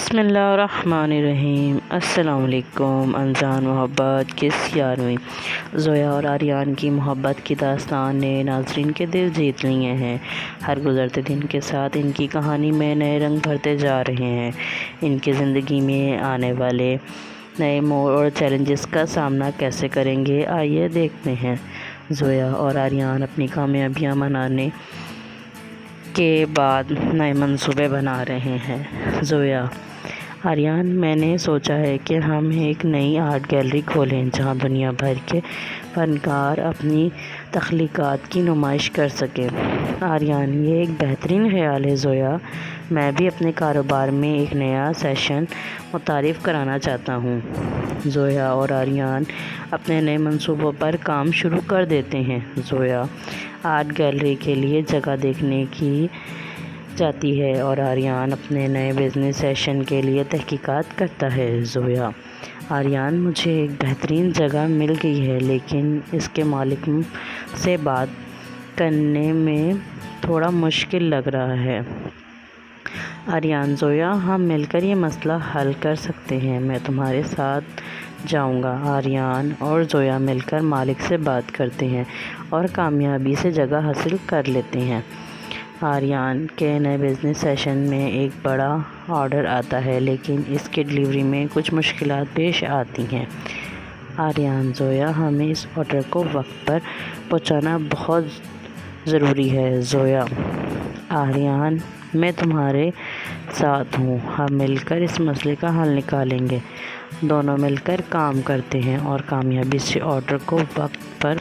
بسم اللہ الرحمن الرحیم۔ السلام علیکم انجان محبت کے سیارویں زویا اور آریان کی محبت کی داستان نے ناظرین کے دل جیت لیے ہیں۔ ہر گزرتے دن کے ساتھ ان کی کہانی میں نئے رنگ بھرتے جا رہے ہیں۔ ان کی زندگی میں آنے والے نئے موڑ اور چیلنجز کا سامنا کیسے کریں گے، آئیے دیکھتے ہیں۔ زویا اور آریان اپنی کامیابیاں منانے کے بعد نئے منصوبے بنا رہے ہیں۔ زویا: آریان، میں نے سوچا ہے کہ ہم ایک نئی آرٹ گیلری کھولیں جہاں دنیا بھر کے فنکار اپنی تخلیقات کی نمائش کر سکیں۔ آریان: یہ ایک بہترین خیال ہے زویا، میں بھی اپنے کاروبار میں ایک نیا سیکشن متعارف کرانا چاہتا ہوں۔ زویا اور آریان اپنے نئے منصوبوں پر کام شروع کر دیتے ہیں۔ زویا آرٹ گیلری کے لیے جگہ دیکھنے کی جاتی ہے اور آریان اپنے نئے بزنس سیشن کے لیے تحقیقات کرتا ہے۔ زویا: آریان، مجھے ایک بہترین جگہ مل گئی ہے لیکن اس کے مالک سے بات کرنے میں تھوڑا مشکل لگ رہا ہے۔ آریان: زویا، ہم مل کر یہ مسئلہ حل کر سکتے ہیں، میں تمہارے ساتھ جاؤں گا۔ آریان اور زویا مل کر مالک سے بات کرتے ہیں اور کامیابی سے جگہ حاصل کر لیتے ہیں۔ آریان کے نئے بزنس سیشن میں ایک بڑا آرڈر آتا ہے لیکن اس کی ڈلیوری میں کچھ مشکلات پیش آتی ہیں۔ آریان: زویا، ہمیں اس آرڈر کو وقت پر پہنچانا بہت ضروری ہے۔ زویا: آریان، میں تمہارے ساتھ ہوں، ہم مل کر اس مسئلے کا حل نکالیں گے۔ دونوں مل کر کام کرتے ہیں اور کامیابی سے آرڈر کو وقت پر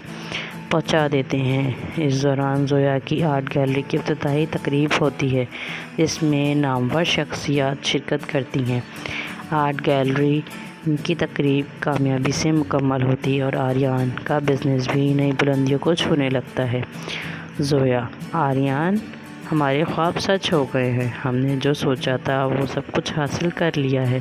پہنچا دیتے ہیں۔ اس دوران زویا کی آرٹ گیلری کی افتتاحی تقریب ہوتی ہے جس میں نامور شخصیات شرکت کرتی ہیں۔ آرٹ گیلری کی تقریب کامیابی سے مکمل ہوتی ہے اور آریان کا بزنس بھی نئی بلندیوں کو چھونے لگتا ہے۔ زویا: آریان، ہمارے خواب سچ ہو گئے ہیں، ہم نے جو سوچا تھا وہ سب کچھ حاصل کر لیا ہے۔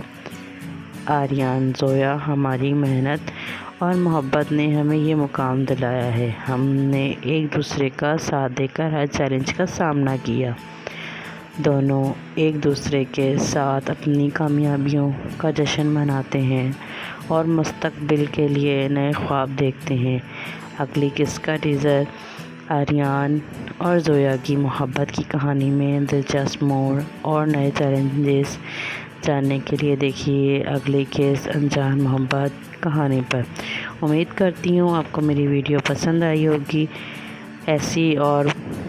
آریان: زویا، ہماری محنت اور محبت نے ہمیں یہ مقام دلایا ہے، ہم نے ایک دوسرے کا ساتھ دے کر ہر چیلنج کا سامنا کیا۔ دونوں ایک دوسرے کے ساتھ اپنی کامیابیوں کا جشن مناتے ہیں اور مستقبل کے لیے نئے خواب دیکھتے ہیں۔ اگلی قسط کا ٹیزر آریان اور زویا کی محبت کی کہانی میں دلچسپ موڑ اور نئے چیلنجز جاننے کے لیے دیکھیے اگلی قسط انجان محبت کہانی پر۔ امید کرتی ہوں آپ کو میری ویڈیو پسند آئی ہوگی۔ ایسی اور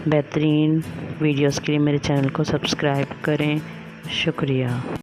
بہترین ویڈیوز کے لیے میرے چینل کو سبسکرائب کریں۔ شکریہ۔